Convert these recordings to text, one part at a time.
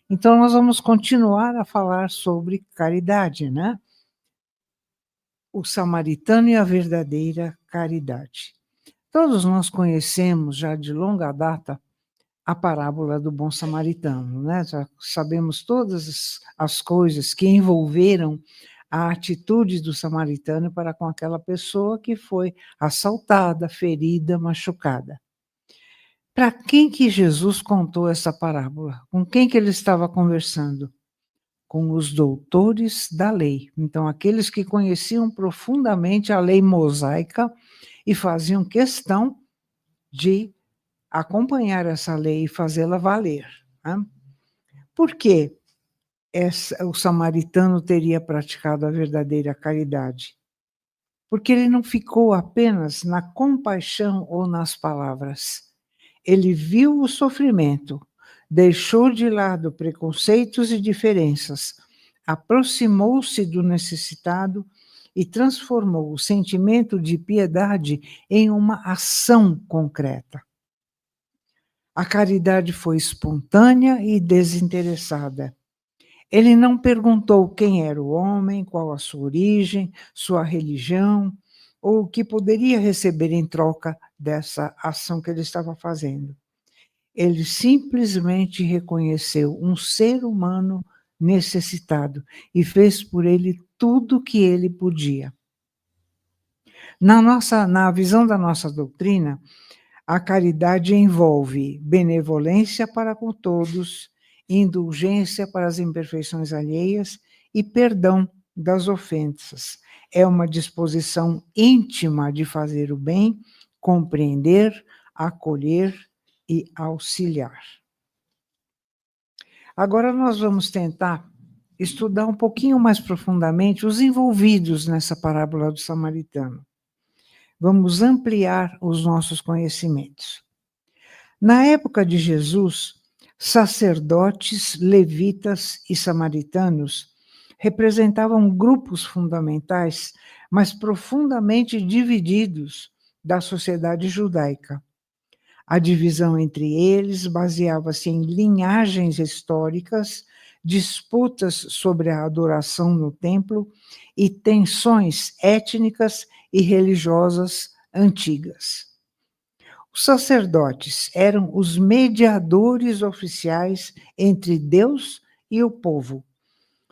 Então, nós vamos continuar a falar sobre caridade, né? O samaritano e a verdadeira caridade. Todos nós conhecemos já de longa data a parábola do bom samaritano, né? Já sabemos todas as coisas que envolveram a atitude do samaritano para com aquela pessoa que foi assaltada, ferida, machucada. Para quem que Jesus contou essa parábola? Com quem que ele estava conversando? Com os doutores da lei. Então, aqueles que conheciam profundamente a lei mosaica e faziam questão de acompanhar essa lei e fazê-la valer. Né? Por que o samaritano teria praticado a verdadeira caridade? Porque ele não ficou apenas na compaixão ou nas palavras. Ele viu o sofrimento, deixou de lado preconceitos e diferenças, aproximou-se do necessitado e transformou o sentimento de piedade em uma ação concreta. A caridade foi espontânea e desinteressada. Ele não perguntou quem era o homem, qual a sua origem, sua religião, ou o que poderia receber em troca dessa ação que ele estava fazendo. Ele simplesmente reconheceu um ser humano necessitado e fez por ele tudo o que ele podia. Na visão da nossa doutrina, a caridade envolve benevolência para com todos, indulgência para as imperfeições alheias e perdão das ofensas. É uma disposição íntima de fazer o bem, compreender, acolher e auxiliar. Agora nós vamos tentar estudar um pouquinho mais profundamente os envolvidos nessa parábola do samaritano. Vamos ampliar os nossos conhecimentos. Na época de Jesus, sacerdotes, levitas e samaritanos representavam grupos fundamentais, mas profundamente divididos da sociedade judaica. A divisão entre eles baseava-se em linhagens históricas, disputas sobre a adoração no templo e tensões étnicas e religiosas antigas. Os sacerdotes eram os mediadores oficiais entre Deus e o povo.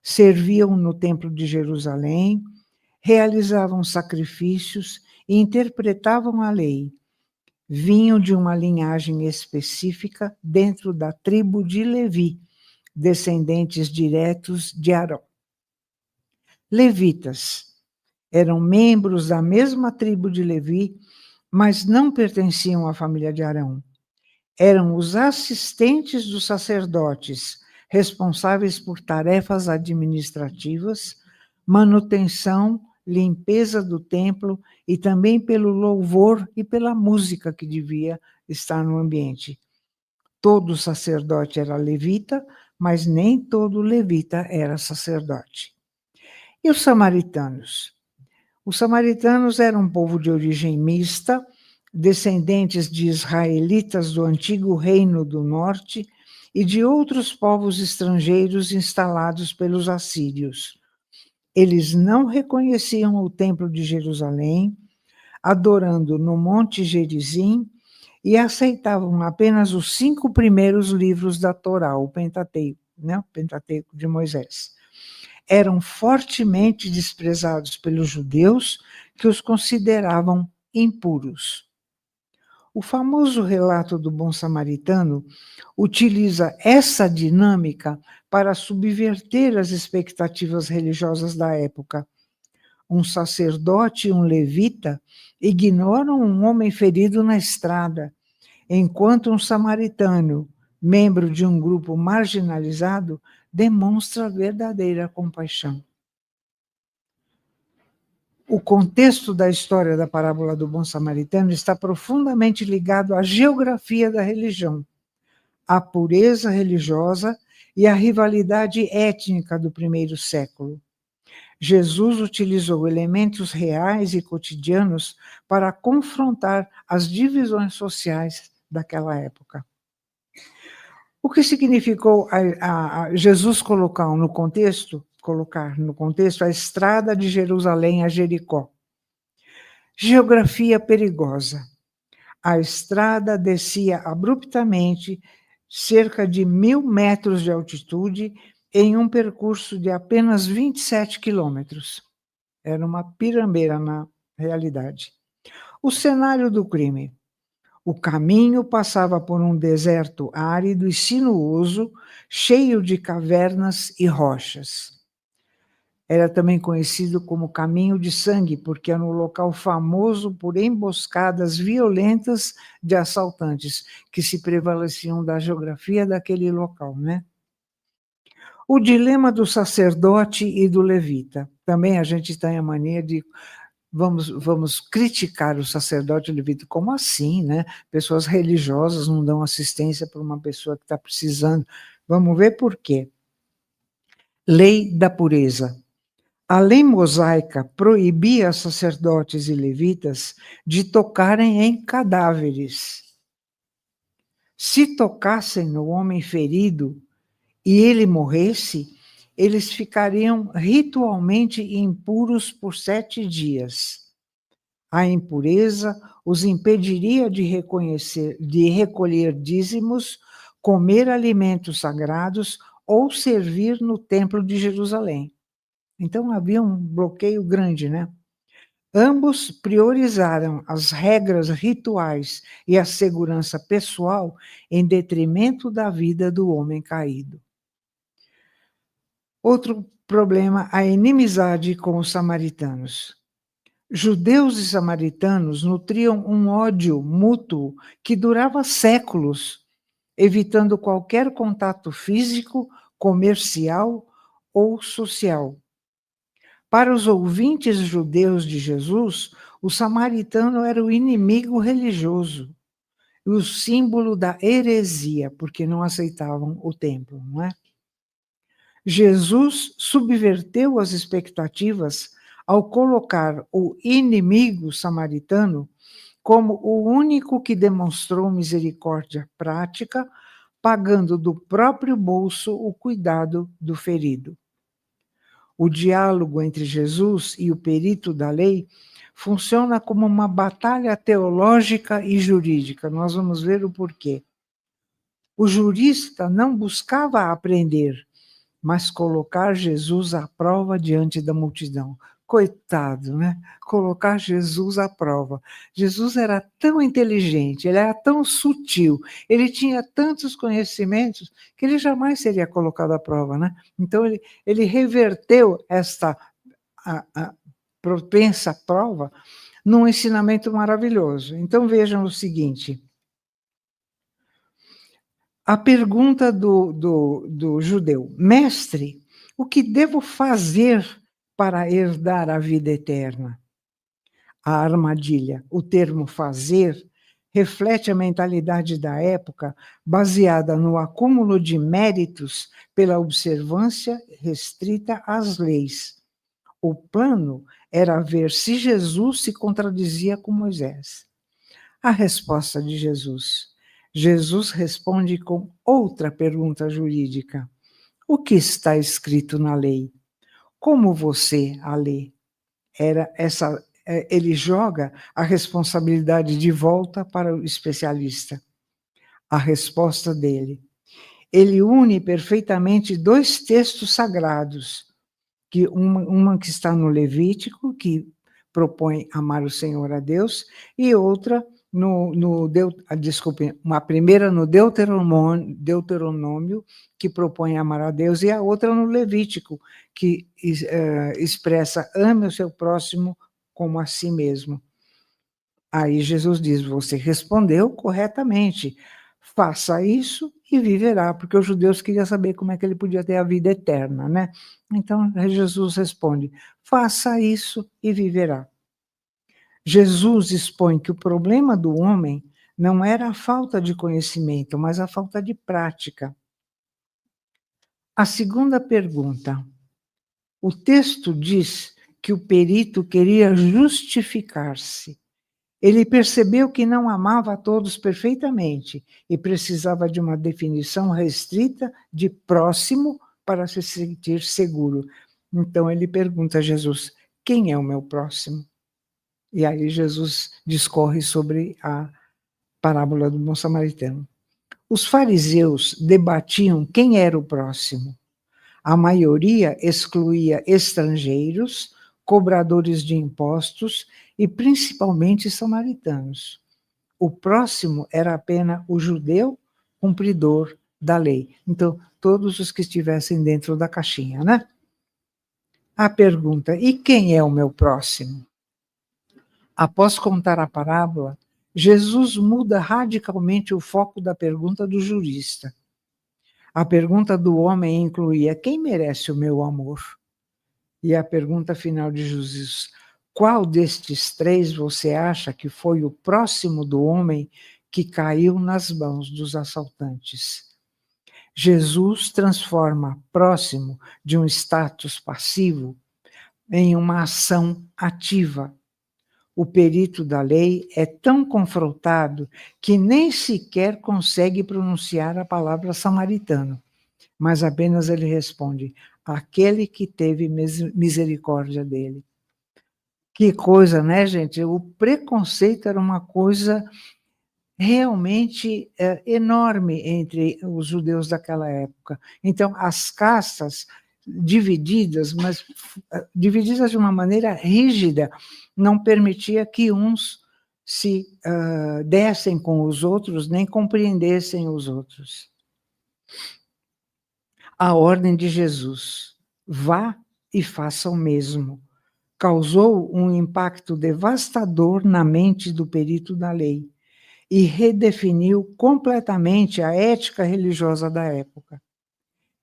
Serviam no templo de Jerusalém, realizavam sacrifícios e interpretavam a lei. Vinham de uma linhagem específica dentro da tribo de Levi, descendentes diretos de Arão. Levitas eram membros da mesma tribo de Levi, mas não pertenciam à família de Arão. Eram os assistentes dos sacerdotes, responsáveis por tarefas administrativas, manutenção, limpeza do templo e também pelo louvor e pela música que devia estar no ambiente. Todo sacerdote era levita, mas nem todo levita era sacerdote. E os samaritanos? Os samaritanos eram um povo de origem mista, descendentes de israelitas do antigo Reino do Norte e de outros povos estrangeiros instalados pelos assírios. Eles não reconheciam o Templo de Jerusalém, adorando no Monte Gerizim, e aceitavam apenas os 5 primeiros livros da Torá, o Pentateuco, né? O Pentateuco de Moisés. Eram fortemente desprezados pelos judeus, que os consideravam impuros. O famoso relato do bom samaritano utiliza essa dinâmica para subverter as expectativas religiosas da época. Um sacerdote e um levita ignoram um homem ferido na estrada, enquanto um samaritano, membro de um grupo marginalizado, demonstra verdadeira compaixão. O contexto da história da parábola do bom samaritano está profundamente ligado à geografia da religião, à pureza religiosa e à rivalidade étnica do primeiro século. Jesus utilizou elementos reais e cotidianos para confrontar as divisões sociais daquela época. O que significou Jesus colocar no contexto a estrada de Jerusalém a Jericó. Geografia perigosa. A estrada descia abruptamente, cerca de 1.000 metros de altitude, em um percurso de apenas 27 quilômetros. Era uma pirambeira na realidade. O cenário do crime. O caminho passava por um deserto árido e sinuoso, cheio de cavernas e rochas. Era também conhecido como Caminho de Sangue, porque era um local famoso por emboscadas violentas de assaltantes, que se prevaleciam da geografia daquele local, né? O dilema do sacerdote e do levita. Também a gente tem a mania de vamos criticar o sacerdote e o levita. Como assim, né? Pessoas religiosas não dão assistência para uma pessoa que está precisando. Vamos ver por quê. Lei da pureza. A lei mosaica proibia sacerdotes e levitas de tocarem em cadáveres. Se tocassem no homem ferido e ele morresse, eles ficariam ritualmente impuros por 7 dias. A impureza os impediria de recolher dízimos, comer alimentos sagrados ou servir no templo de Jerusalém. Então havia um bloqueio grande, né? Ambos priorizaram as regras rituais e a segurança pessoal em detrimento da vida do homem caído. Outro problema, a inimizade com os samaritanos. Judeus e samaritanos nutriam um ódio mútuo que durava séculos, evitando qualquer contato físico, comercial ou social. Para os ouvintes judeus de Jesus, o samaritano era o inimigo religioso, e o símbolo da heresia, porque não aceitavam o templo, não é? Jesus subverteu as expectativas ao colocar o inimigo samaritano como o único que demonstrou misericórdia prática, pagando do próprio bolso o cuidado do ferido. O diálogo entre Jesus e o perito da lei funciona como uma batalha teológica e jurídica. Nós vamos ver o porquê. O jurista não buscava aprender, mas colocar Jesus à prova diante da multidão. Coitado, né? Colocar Jesus à prova. Jesus era tão inteligente, ele era tão sutil, ele tinha tantos conhecimentos que ele jamais seria colocado à prova, né? Então ele reverteu esta a propensa prova num ensinamento maravilhoso. Então vejam o seguinte. A pergunta do judeu: mestre, o que devo fazer para herdar a vida eterna? A armadilha, o termo fazer, reflete a mentalidade da época, baseada no acúmulo de méritos pela observância restrita às leis. O plano era ver se Jesus se contradizia com Moisés. A resposta de Jesus. Jesus responde com outra pergunta jurídica. O que está escrito na lei? Como você a lê? Ele joga a responsabilidade de volta para o especialista. A resposta dele. Ele une perfeitamente 2 textos sagrados, uma que está no Levítico, que propõe amar o Senhor a Deus, e outra uma primeira no Deuteronômio, que propõe amar a Deus, e a outra no Levítico, que expressa ame o seu próximo como a si mesmo. Aí Jesus diz, você respondeu corretamente, faça isso e viverá, porque os judeus queriam saber como é que ele podia ter a vida eterna, né? Então Jesus responde, faça isso e viverá. Jesus expõe que o problema do homem não era a falta de conhecimento, mas a falta de prática. A segunda pergunta. O texto diz que o perito queria justificar-se. Ele percebeu que não amava a todos perfeitamente e precisava de uma definição restrita de próximo para se sentir seguro. Então ele pergunta a Jesus: quem é o meu próximo? E aí Jesus discorre sobre a parábola do bom samaritano. Os fariseus debatiam quem era o próximo. A maioria excluía estrangeiros, cobradores de impostos e principalmente samaritanos. O próximo era apenas o judeu cumpridor da lei. Então, todos os que estivessem dentro da caixinha, né? A pergunta: e quem é o meu próximo? Após contar a parábola, Jesus muda radicalmente o foco da pergunta do jurista. A pergunta do homem incluía: quem merece o meu amor? E a pergunta final de Jesus: qual destes três você acha que foi o próximo do homem que caiu nas mãos dos assaltantes? Jesus transforma próximo de um status passivo em uma ação ativa. O perito da lei é tão confrontado que nem sequer consegue pronunciar a palavra samaritano, mas apenas ele responde: aquele que teve misericórdia dele. Que coisa, né, gente? O preconceito era uma coisa realmente enorme entre os judeus daquela época. Então, as castas divididas, mas divididas de uma maneira rígida, não permitia que uns se dessem com os outros, nem compreendessem os outros. A ordem de Jesus: vá e faça o mesmo, causou um impacto devastador na mente do perito da lei e redefiniu completamente a ética religiosa da época.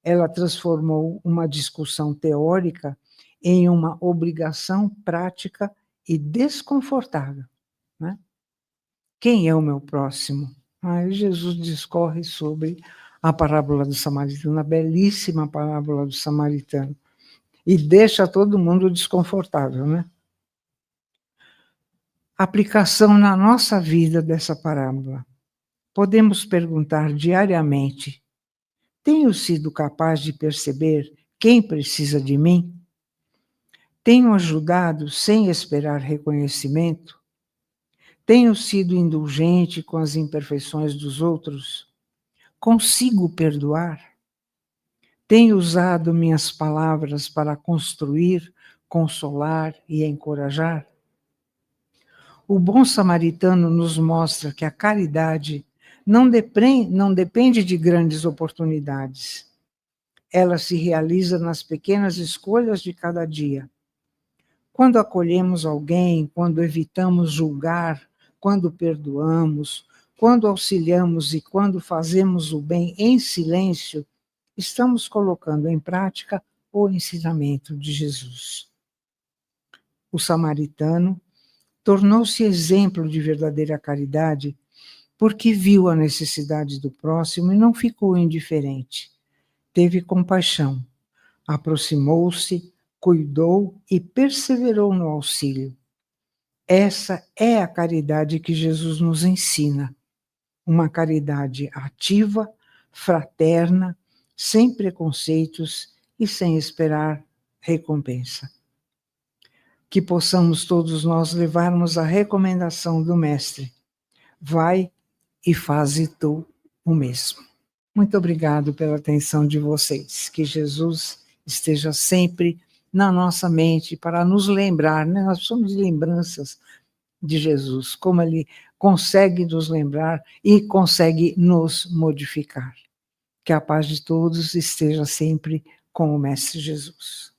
Ela transformou uma discussão teórica em uma obrigação prática e desconfortável, né? Quem é o meu próximo? Aí Jesus discorre sobre a parábola do samaritano, a belíssima parábola do samaritano, e deixa todo mundo desconfortável, né? Aplicação na nossa vida dessa parábola. Podemos perguntar diariamente: tenho sido capaz de perceber quem precisa de mim? Tenho ajudado sem esperar reconhecimento? Tenho sido indulgente com as imperfeições dos outros? Consigo perdoar? Tenho usado minhas palavras para construir, consolar e encorajar? O bom samaritano nos mostra que a caridade não depende de grandes oportunidades. Ela se realiza nas pequenas escolhas de cada dia. Quando acolhemos alguém, quando evitamos julgar, quando perdoamos, quando auxiliamos e quando fazemos o bem em silêncio, estamos colocando em prática o ensinamento de Jesus. O samaritano tornou-se exemplo de verdadeira caridade porque viu a necessidade do próximo e não ficou indiferente. Teve compaixão, aproximou-se, cuidou e perseverou no auxílio. Essa é a caridade que Jesus nos ensina, uma caridade ativa, fraterna, sem preconceitos e sem esperar recompensa. Que possamos todos nós levarmos a recomendação do Mestre: vai e faze tu o mesmo. Muito obrigado pela atenção de vocês. Que Jesus esteja sempre na nossa mente para nos lembrar, né? Nós somos de lembranças de Jesus, como ele consegue nos lembrar e consegue nos modificar. Que a paz de todos esteja sempre com o Mestre Jesus.